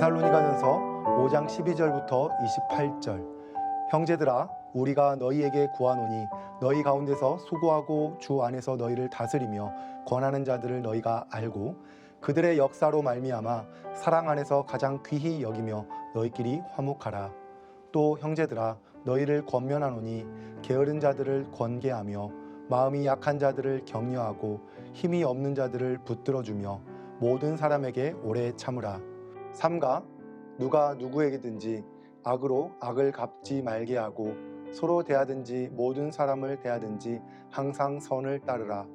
데살로니가전서 5장 12절부터 28절. 형제들아, 우리가 너희에게 구하노니 너희 가운데서 수고하고 주 안에서 너희를 다스리며 권하는 자들을 너희가 알고 그들의 역사로 말미암아 사랑 안에서 가장 귀히 여기며 너희끼리 화목하라. 또 형제들아, 너희를 권면하노니 게으른 자들을 권계하며 마음이 약한 자들을 격려하고 힘이 없는 자들을 붙들어주며 모든 사람에게 오래 참으라. 삼가 누가 누구에게든지 악으로 악을 갚지 말게 하고 서로 대하든지 모든 사람을 대하든지 항상 선을 따르라.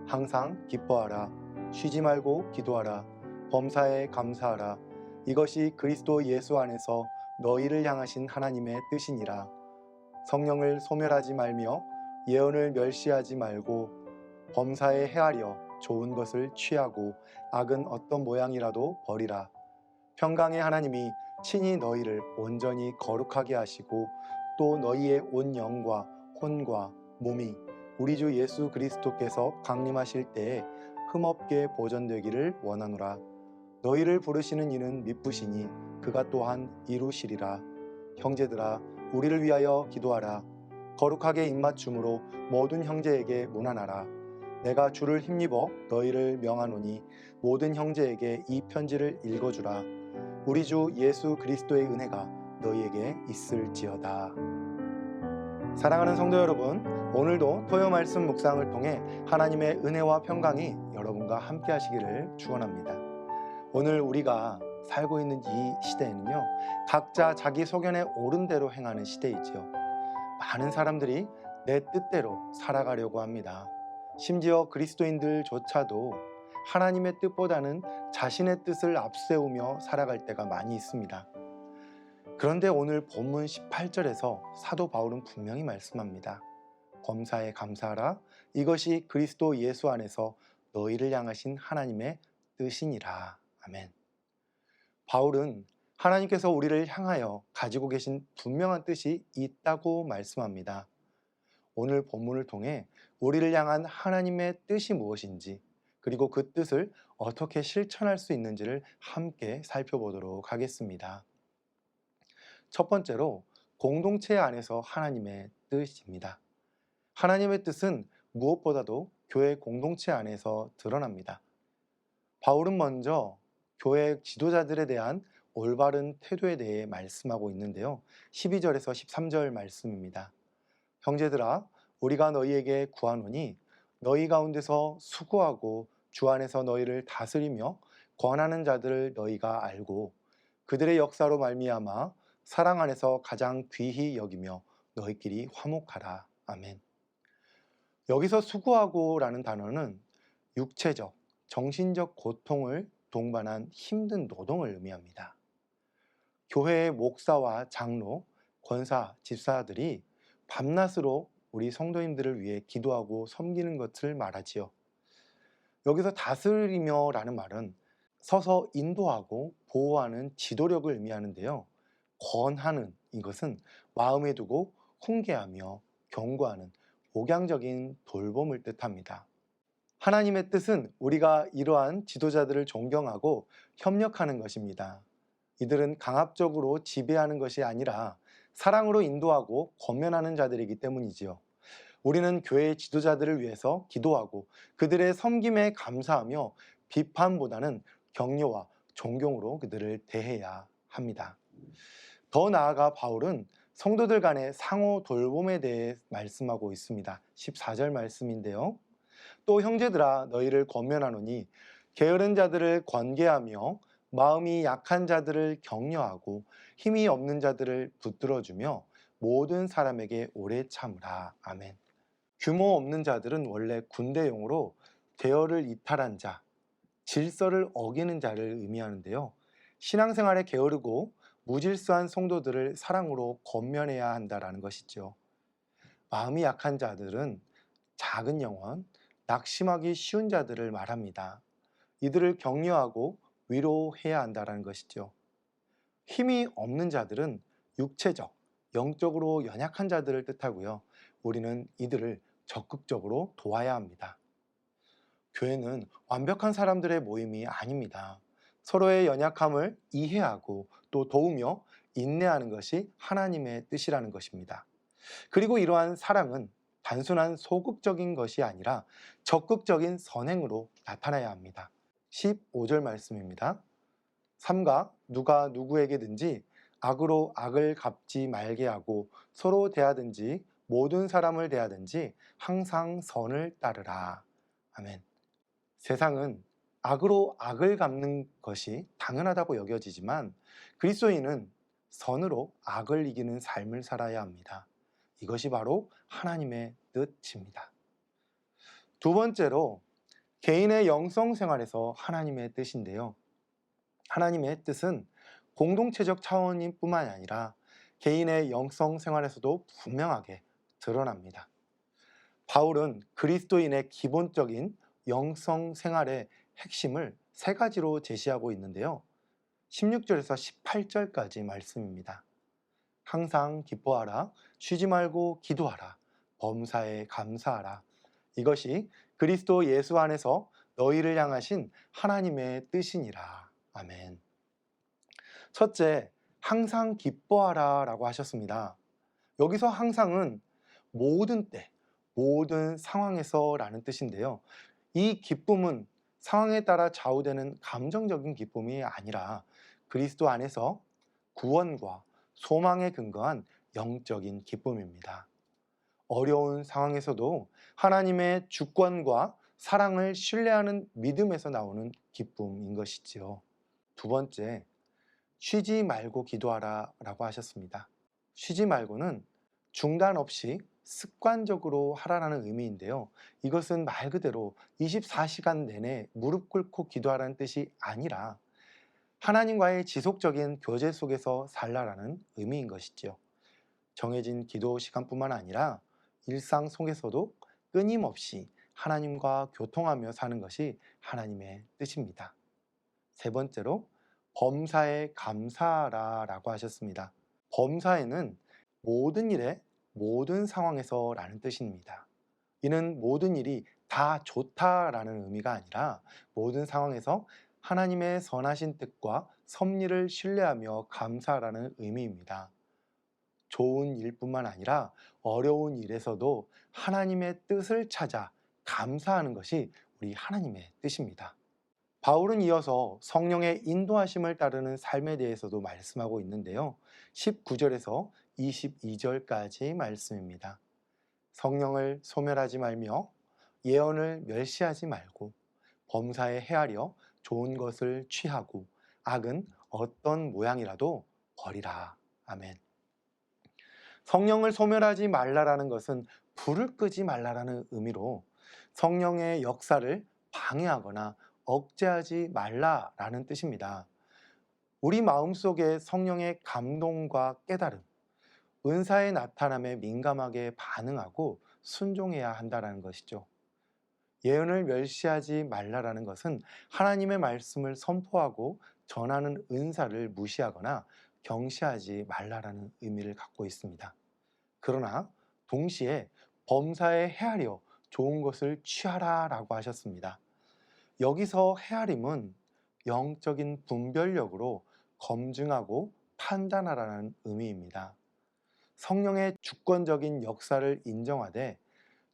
항상 기뻐하라. 쉬지 말고 기도하라. 범사에 감사하라. 이것이 그리스도 예수 안에서 너희를 향하신 하나님의 뜻이니라. 성령을 소멸하지 말며 예언을 멸시하지 말고 범사에 헤아려 좋은 것을 취하고 악은 어떤 모양이라도 버리라. 평강의 하나님이 친히 너희를 온전히 거룩하게 하시고 또 너희의 온 영과 혼과 몸이 우리 주 예수 그리스도께서 강림하실 때에 흠없게 보존되기를 원하노라. 너희를 부르시는 이는 미쁘시니 그가 또한 이루시리라. 형제들아, 우리를 위하여 기도하라. 거룩하게 입맞춤으로 모든 형제에게 문안하라. 내가 주를 힘입어 너희를 명하노니 모든 형제에게 이 편지를 읽어주라. 우리 주 예수 그리스도의 은혜가 너희에게 있을지어다. 사랑하는 성도 여러분, 오늘도 토요 말씀 묵상을 통해 하나님의 은혜와 평강이 여러분과 함께 하시기를 축원합니다. 오늘 우리가 살고 있는 이 시대에는요, 각자 자기 소견에 옳은 대로 행하는 시대이지요. 많은 사람들이 내 뜻대로 살아가려고 합니다. 심지어 그리스도인들조차도 하나님의 뜻보다는 자신의 뜻을 앞세우며 살아갈 때가 많이 있습니다. 그런데 오늘 본문 18절에서 사도 바울은 분명히 말씀합니다. 범사에 감사하라. 이것이 그리스도 예수 안에서 너희를 향하신 하나님의 뜻이니라. 아멘. 바울은 하나님께서 우리를 향하여 가지고 계신 분명한 뜻이 있다고 말씀합니다. 오늘 본문을 통해 우리를 향한 하나님의 뜻이 무엇인지, 그리고 그 뜻을 어떻게 실천할 수 있는지를 함께 살펴보도록 하겠습니다. 첫 번째로 공동체 안에서 하나님의 뜻입니다. 하나님의 뜻은 무엇보다도 교회 공동체 안에서 드러납니다. 바울은 먼저 교회 지도자들에 대한 올바른 태도에 대해 말씀하고 있는데요. 12절에서 13절 말씀입니다. 형제들아, 우리가 너희에게 구하노니 너희 가운데서 수고하고 주 안에서 너희를 다스리며 권하는 자들을 너희가 알고 그들의 역사로 말미암아 사랑 안에서 가장 귀히 여기며 너희끼리 화목하라. 아멘. 여기서 수고하고라는 단어는 육체적, 정신적 고통을 동반한 힘든 노동을 의미합니다. 교회의 목사와 장로, 권사, 집사들이 밤낮으로 우리 성도님들을 위해 기도하고 섬기는 것을 말하지요. 여기서 다스리며 라는 말은 서서 인도하고 보호하는 지도력을 의미하는데요. 권하는 이것은 마음에 두고 훈계하며 경고하는 목양적인 돌봄을 뜻합니다. 하나님의 뜻은 우리가 이러한 지도자들을 존경하고 협력하는 것입니다. 이들은 강압적으로 지배하는 것이 아니라 사랑으로 인도하고 권면하는 자들이기 때문이지요. 우리는 교회의 지도자들을 위해서 기도하고 그들의 섬김에 감사하며 비판보다는 격려와 존경으로 그들을 대해야 합니다. 더 나아가 바울은 성도들 간의 상호 돌봄에 대해 말씀하고 있습니다. 14절 말씀인데요. 또 형제들아, 너희를 권면하노니 게으른 자들을 권계하며 마음이 약한 자들을 격려하고 힘이 없는 자들을 붙들어주며 모든 사람에게 오래 참으라. 아멘. 규모 없는 자들은 원래 군대용으로 대열을 이탈한 자, 질서를 어기는 자를 의미하는데요. 신앙생활에 게으르고 무질서한 성도들을 사랑으로 권면해야 한다라는 것이죠. 마음이 약한 자들은 작은 영혼, 낙심하기 쉬운 자들을 말합니다. 이들을 격려하고 위로해야 한다는 것이죠. 힘이 없는 자들은 육체적, 영적으로 연약한 자들을 뜻하고요. 우리는 이들을 적극적으로 도와야 합니다. 교회는 완벽한 사람들의 모임이 아닙니다. 서로의 연약함을 이해하고 또 도우며 인내하는 것이 하나님의 뜻이라는 것입니다. 그리고 이러한 사랑은 단순한 소극적인 것이 아니라 적극적인 선행으로 나타나야 합니다. 15절 말씀입니다. 삼가 누가 누구에게든지 악으로 악을 갚지 말게 하고 서로 대하든지 모든 사람을 대하든지 항상 선을 따르라. 아멘. 세상은 악으로 악을 갚는 것이 당연하다고 여겨지지만 그리스도인은 선으로 악을 이기는 삶을 살아야 합니다. 이것이 바로 하나님의 뜻입니다. 두 번째로 개인의 영성 생활에서 하나님의 뜻인데요. 하나님의 뜻은 공동체적 차원인 뿐만 아니라 개인의 영성 생활에서도 분명하게 드러납니다. 바울은 그리스도인의 기본적인 영성 생활의 핵심을 세 가지로 제시하고 있는데요. 16절에서 18절까지 말씀입니다. 항상 기뻐하라, 쉬지 말고 기도하라, 범사에 감사하라. 이것이 그리스도 예수 안에서 너희를 향하신 하나님의 뜻이니라. 아멘. 첫째, 항상 기뻐하라 라고 하셨습니다. 여기서 항상은 모든 때, 모든 상황에서 라는 뜻인데요. 이 기쁨은 상황에 따라 좌우되는 감정적인 기쁨이 아니라 그리스도 안에서 구원과 소망에 근거한 영적인 기쁨입니다. 어려운 상황에서도 하나님의 주권과 사랑을 신뢰하는 믿음에서 나오는 기쁨인 것이지요. 두 번째, 쉬지 말고 기도하라 라고 하셨습니다. 쉬지 말고는 중단 없이 습관적으로 하라라는 의미인데요. 이것은 말 그대로 24시간 내내 무릎 꿇고 기도하라는 뜻이 아니라 하나님과의 지속적인 교제 속에서 살라라는 의미인 것이죠. 정해진 기도 시간뿐만 아니라 일상 속에서도 끊임없이 하나님과 교통하며 사는 것이 하나님의 뜻입니다. 세 번째로 범사에 감사하라 라고 하셨습니다. 범사에는 모든 일에 모든 상황에서 라는 뜻입니다. 이는 모든 일이 다 좋다라는 의미가 아니라 모든 상황에서 하나님의 선하신 뜻과 섭리를 신뢰하며 감사하라는 의미입니다. 좋은 일뿐만 아니라 어려운 일에서도 하나님의 뜻을 찾아 감사하는 것이 우리 하나님의 뜻입니다. 바울은 이어서 성령의 인도하심을 따르는 삶에 대해서도 말씀하고 있는데요. 19절에서 22절까지 말씀입니다. 성령을 소멸하지 말며 예언을 멸시하지 말고 범사에 헤아려 좋은 것을 취하고 악은 어떤 모양이라도 버리라. 아멘. 성령을 소멸하지 말라라는 것은 불을 끄지 말라라는 의미로 성령의 역사를 방해하거나 억제하지 말라라는 뜻입니다. 우리 마음속에 성령의 감동과 깨달음, 은사의 나타남에 민감하게 반응하고 순종해야 한다는 것이죠. 예언을 멸시하지 말라라는 것은 하나님의 말씀을 선포하고 전하는 은사를 무시하거나 경시하지 말라라는 의미를 갖고 있습니다. 그러나 동시에 범사에 헤아려 좋은 것을 취하라 라고 하셨습니다. 여기서 헤아림은 영적인 분별력으로 검증하고 판단하라는 의미입니다. 성령의 주권적인 역사를 인정하되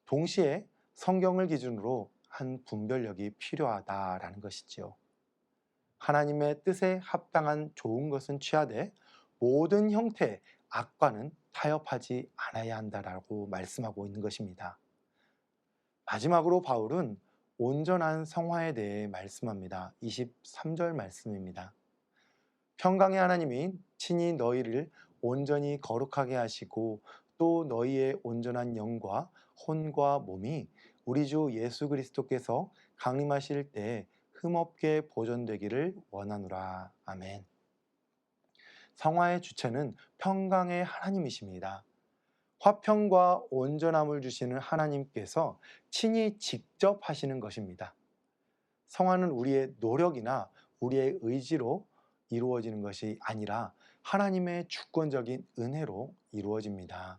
동시에 성경을 기준으로 한 분별력이 필요하다라는 것이지요. 하나님의 뜻에 합당한 좋은 것은 취하되 모든 형태의 악과는 타협하지 않아야 한다라고 말씀하고 있는 것입니다. 마지막으로 바울은 온전한 성화에 대해 말씀합니다. 23절 말씀입니다. 평강의 하나님이 친히 너희를 온전히 거룩하게 하시고 또 너희의 온전한 영과 혼과 몸이 우리 주 예수 그리스도께서 강림하실 때 흠없게 보존되기를 원하노라. 아멘. 성화의 주체는 평강의 하나님이십니다. 화평과 온전함을 주시는 하나님께서 친히 직접 하시는 것입니다. 성화는 우리의 노력이나 우리의 의지로 이루어지는 것이 아니라 하나님의 주권적인 은혜로 이루어집니다.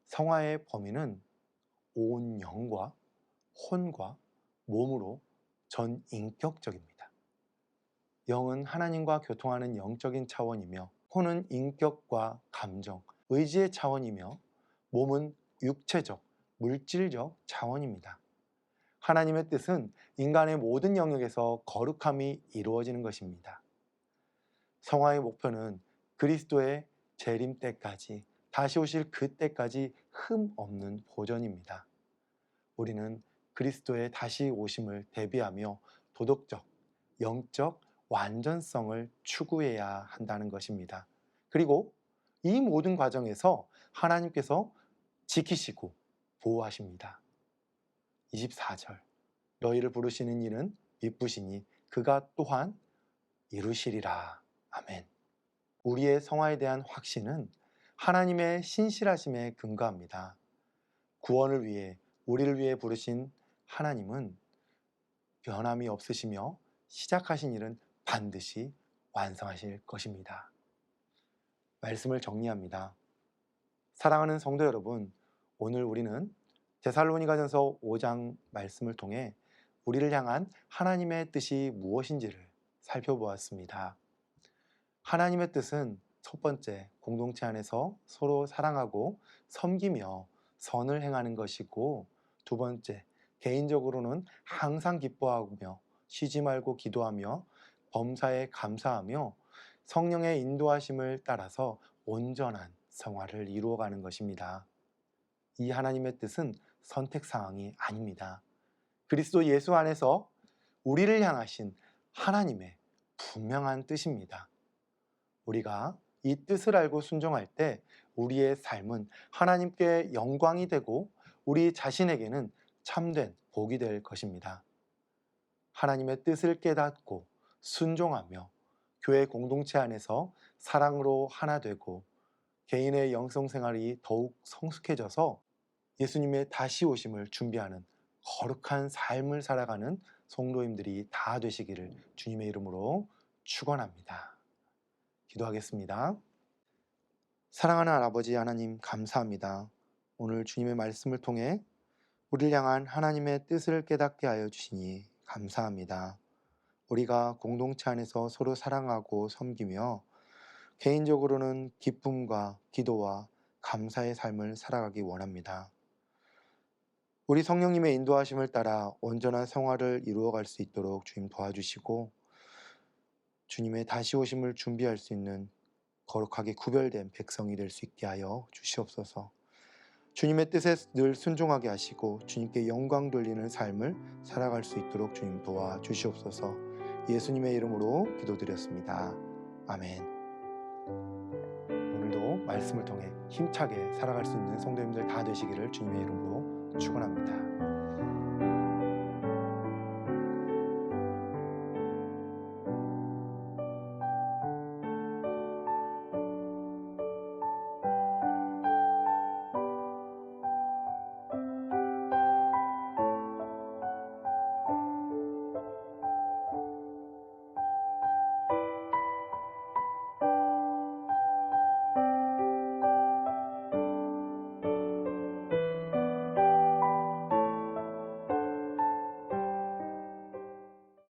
성화의 범위는 온 영과 혼과 몸으로 전 인격적입니다. 영은 하나님과 교통하는 영적인 차원이며 혼은 인격과 감정, 의지의 차원이며 몸은 육체적, 물질적 차원입니다. 하나님의 뜻은 인간의 모든 영역에서 거룩함이 이루어지는 것입니다. 성화의 목표는 그리스도의 재림 때까지, 다시 오실 그때까지 흠 없는 보전입니다. 우리는 그리스도의 다시 오심을 대비하며 도덕적, 영적 완전성을 추구해야 한다는 것입니다. 그리고 이 모든 과정에서 하나님께서 지키시고 보호하십니다. 24절 너희를 부르시는 이는 미쁘시니 그가 또한 이루시리라. 아멘. 우리의 성화에 대한 확신은 하나님의 신실하심에 근거합니다. 구원을 위해 우리를 위해 부르신 하나님은 변함이 없으시며 시작하신 일은 반드시 완성하실 것입니다. 말씀을 정리합니다. 사랑하는 성도 여러분, 오늘 우리는 데살로니가전서 5장 말씀을 통해 우리를 향한 하나님의 뜻이 무엇인지를 살펴보았습니다. 하나님의 뜻은 첫 번째, 공동체 안에서 서로 사랑하고 섬기며 선을 행하는 것이고, 두 번째, 개인적으로는 항상 기뻐하며 쉬지 말고 기도하며 범사에 감사하며 성령의 인도하심을 따라서 온전한 성화를 이루어가는 것입니다. 이 하나님의 뜻은 선택 사항이 아닙니다. 그리스도 예수 안에서 우리를 향하신 하나님의 분명한 뜻입니다. 우리가 이 뜻을 알고 순종할 때 우리의 삶은 하나님께 영광이 되고 우리 자신에게는 참된 복이 될 것입니다. 하나님의 뜻을 깨닫고 순종하며 교회 공동체 안에서 사랑으로 하나 되고 개인의 영성 생활이 더욱 성숙해져서 예수님의 다시 오심을 준비하는 거룩한 삶을 살아가는 성도님들이 다 되시기를 주님의 이름으로 축원합니다. 기도하겠습니다. 사랑하는 아버지 하나님, 감사합니다. 오늘 주님의 말씀을 통해 우리를 향한 하나님의 뜻을 깨닫게 하여 주시니 감사합니다. 우리가 공동체 안에서 서로 사랑하고 섬기며 개인적으로는 기쁨과 기도와 감사의 삶을 살아가기 원합니다. 우리 성령님의 인도하심을 따라 온전한 성화를 이루어갈 수 있도록 주님 도와주시고, 주님의 다시 오심을 준비할 수 있는 거룩하게 구별된 백성이 될 수 있게 하여 주시옵소서. 주님의 뜻에 늘 순종하게 하시고 주님께 영광 돌리는 삶을 살아갈 수 있도록 주님 도와주시옵소서. 예수님의 이름으로 기도드렸습니다. 아멘. 오늘도 말씀을 통해 힘차게 살아갈 수 있는 성도님들 다 되시기를 주님의 이름으로 축원합니다.